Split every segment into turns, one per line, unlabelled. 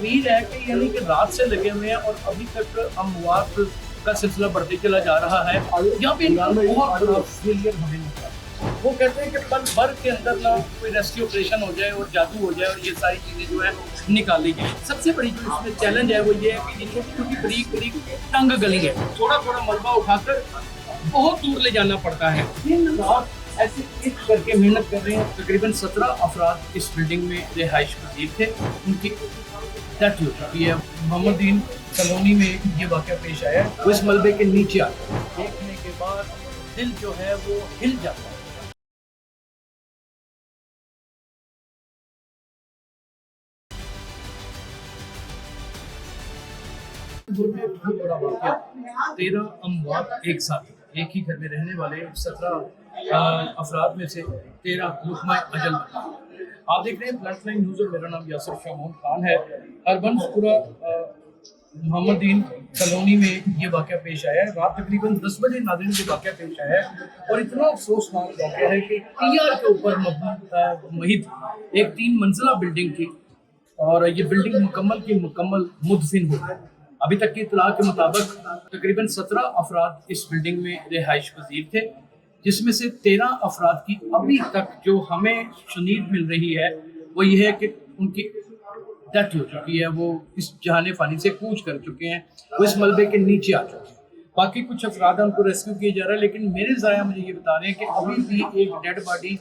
طویل ہے کہ یعنی کہ رات سے لگے ہوئے ہیں اور ابھی تک اموات کا سلسلہ بڑھتے چلا جا رہا ہے. یہاں پہ ان کا بہت بڑا فیلئر ہمیں نظر آتا ہے. وہ کہتے ہیں کہ پل بھر کے اندر نہ کوئی ریسکیو آپریشن ہو جائے اور جادو ہو جائے اور یہ ساری چیزیں جو ہے نکالی جائیں. سب سے بڑی جو اس میں چیلنج ہے وہ یہ ہے کہ یہ چھوٹی چھوٹی بریک بریک تنگ گلی ہے, تھوڑا تھوڑا ملبہ اٹھا کر بہت دور لے جانا پڑتا ہے. دن رات ایسے ایک کر کے محنت کر رہے ہیں. تقریباً 17 افراد اس بلڈنگ میں رہائش پذیر تھے, ان کی ڈیتھ ہو چکی ہے. محمد دین کالونی میں یہ واقعہ پیش آیا ہے. وہ اس ملبے کے نیچے آتے ہیں, دیکھنے کے بعد دل جو ہے وہ ہل جاتا ہے. بہت بڑا واقعہ, 13 اموات ایک ساتھ, ایک ہی گھر میں رہنے والے 17 افراد میں سے 13 لقمہ اجل بنا. آپ دیکھ رہے ہیں فرنٹ لائن نیوز اور میرا نام یاسر شاہ خان ہے. اربن پورا محمد دین کالونی میں یہ واقعہ پیش آیا ہے. رات تقریباً 10 بجے ناظرین یہ واقعہ پیش آیا ہے اور اتنا افسوسناک واقعہ ہے کہ ٹی آر کے اوپر محیط ایک 3 منزلہ بلڈنگ تھی اور یہ بلڈنگ مکمل کی مکمل مدفن ہو گئی. ابھی تک کی اطلاع کے مطابق تقریباً 17 افراد اس بلڈنگ میں رہائش پذیر تھے, جس میں سے 13 افراد کی ابھی تک جو ہمیں شنید مل رہی ہے وہ یہ ہے کہ ان کی ڈیتھ ہو چکی ہے, وہ اس جہان فانی سے کوچ کر چکے ہیں, وہ اس ملبے کے نیچے آ چکے ہیں. باقی کچھ افراد ان کو ریسکیو کیا جا رہا ہے, لیکن میرے ذائقہ مجھے یہ بتا رہے ہیں کہ ابھی بھی ایک ڈیڈ باڈی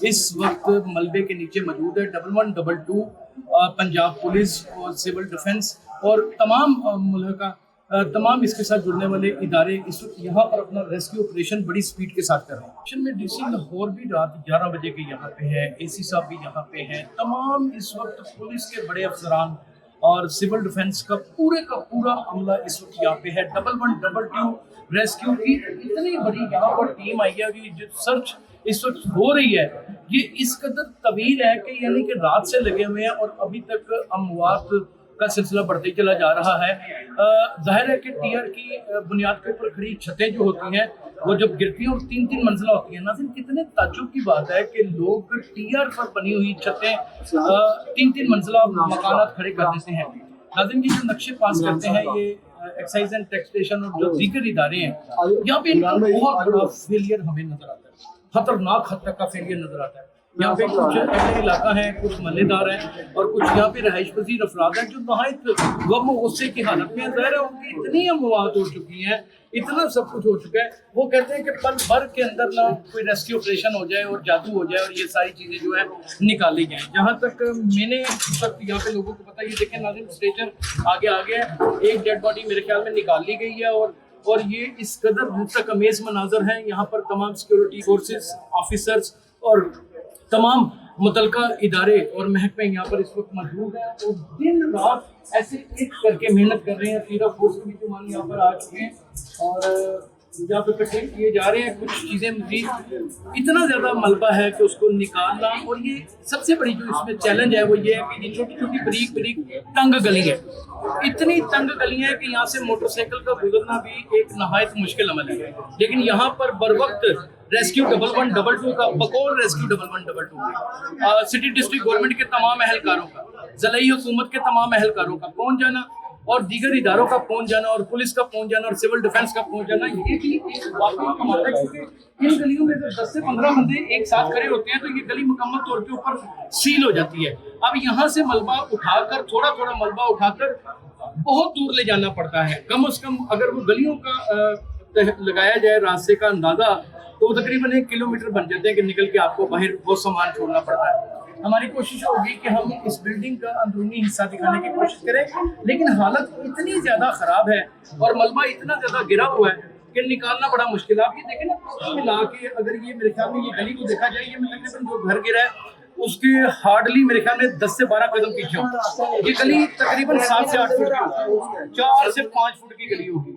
اس وقت ملبے کے نیچے موجود ہے. 1122 پنجاب پولیس اور سول ڈیفنس اور تمام ملحقہ تمام اس کے ساتھ جڑنے والے ادارے اس وقت یہاں پر اپنا ریسکیو آپریشن بڑی سپیڈ کے ساتھ کر رہے ہیں. ایکشن میں ڈی سی لاہور بھی رات 11 بجے کے یہاں پہ ہے, اے سی صاحب بھی یہاں پہ ہیں, تمام اس وقت پولیس کے بڑے افسران اور سول ڈیفنس کا پورا عملہ اس وقت یہاں پہ ہے. 1122 ریسکیو کی اتنی بڑی یہاں پر ٹیم آئی ہے کہ جو سرچ اس وقت ہو رہی ہے یہ اس قدر طویل ہے کہ یعنی کہ رات سے لگے ہوئے ہیں اور ابھی تک اموات کا سلسلہ بڑھتے چلا جا رہا ہے. ظاہر ہے کہ ٹی آر کی بنیاد کے اوپر کھڑی چھتیں جو ہوتی ہیں وہ جب گرتی ہیں اور 3 منزلہ ہوتی ہیں, ناظرین کتنے تعجب کی بات ہے کہ لوگ ٹی آر پر بنی ہوئی چھتیں 3 منزلہ مکانات کھڑے کر دیتے ہیں. ناظرین یہ جو نقشے پاس کرتے ہیں یہ ایکسائز اینڈ ٹیکسیشن اور جو دیگر ادارے ہیں یہاں پہ ان کا بہت بڑا فیلئر ہمیں نظر آتا ہے, خطرناک حد تک کا فیلئر نظر آتا ہے. یہاں پہ کچھ ایسے علاقہ ہیں, کچھ محلے دار ہیں اور کچھ یہاں پہ رہائش پذیر افراد ہیں جو نہایت غم و غصے کی حالت میں. ظاہر ہے ان کی اتنی اموات ہو چکی ہیں, اتنا سب کچھ ہو چکا ہے. وہ کہتے ہیں کہ پل بھر کے اندر نہ کوئی ریسکیو آپریشن ہو جائے اور جادو ہو جائے اور یہ ساری چیزیں جو ہے نکالی جائیں. جہاں تک میں نے تک یہاں پہ لوگوں کو پتا, یہ دیکھیں ناظرین اسٹیشن آگے ایک ڈیڈ باڈی میرے خیال میں نکال لی گئی ہے اور یہ اس قدر متک امیز مناظر ہیں. یہاں پر تمام سیکورٹی فورسز آفیسرز اور تمام متعلقہ ادارے اور محکمے یہاں پر اس وقت موجود ہیں اور دن رات ایسے ایک کر کے محنت کر رہے ہیں. تیرا فورس بھی تمام یہاں پر آ چکے ہیں اور یہاں پہ کٹھے کیے جا رہے ہیں. کچھ چیزیں مزید اتنا زیادہ ملبہ ہے کہ اس کو نکالنا, اور یہ سب سے بڑی جو اس میں چیلنج ہے وہ یہ ہے کہ یہ چھوٹی چھوٹی بریک بریک تنگ گلی ہے. اتنی تنگ گلیاں ہیں کہ یہاں سے موٹر سائیکل کا گزرنا بھی ایک نہایت مشکل عمل ہے. لیکن یہاں پر بر وقت ریسکیو 1122 کا بقول ریسکیو 1122 سٹی ڈسٹرکٹ گورنمنٹ کے تمام اہلکاروں کا, ضلعی حکومت کے تمام اہلکاروں کا پہنچ جانا اور دیگر اداروں کا پہنچ جانا اور پولیس کا پہنچ جانا اور سول ڈیفنس کا پہنچ جانا, یہ بھی ایک واقعی کمال ہے. کیونکہ ان گلیوں میں اگر 10 سے 15 بندے ایک ساتھ کھڑے ہوتے ہیں تو یہ گلی مکمل طور کے اوپر سیل ہو جاتی ہے. اب یہاں سے ملبہ اٹھا کر تھوڑا ملبہ اٹھا کر بہت دور لے جانا پڑتا ہے. کم از کم اگر وہ گلیوں کا لگایا جائے راستے کا اندازہ تو وہ تقریباً 1 کلومیٹر بن جاتے ہیں کہ نکل کے آپ کو باہر وہ سامان چھوڑنا پڑتا ہے. ہماری کوشش ہوگی کہ ہم اس بلڈنگ کا اندرونی حصہ دکھانے کی کوشش کریں, لیکن حالت اتنی زیادہ خراب ہے اور ملبہ اتنا زیادہ گرا ہوا ہے کہ نکالنا بڑا مشکل ہے. آپ یہ دیکھیں نا, ملا کے اگر یہ میرے خیال میں یہ گلی کو دیکھا جائے, یہ تقریباً جو گھر گرا ہے اس کے ہارڈلی میرے خیال میں 10 سے 12 قدم پیچھے ہوں. یہ گلی تقریباً 7 سے 8 فٹ کی ہوگی, 4 سے 5 فٹ کی گلی ہوگی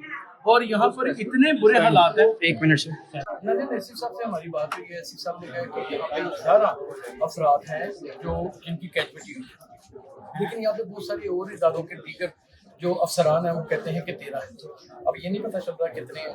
اور یہاں پر اتنے برے حالات ہیں. 1 منٹ سے ایسی صاحب سے ہماری بات ہوئی ہے. ایسی صاحب نے کہا کہ یہاں پہ 11 افراد ہیں جو جن کی کیجویلٹی ہوئی ہے, لیکن یہاں پہ بہت ساری اور اداروں کے دیگر جو افسران ہیں وہ کہتے ہیں کہ 13 ہیں. اب یہ نہیں پتہ چل رہا کتنے ہیں.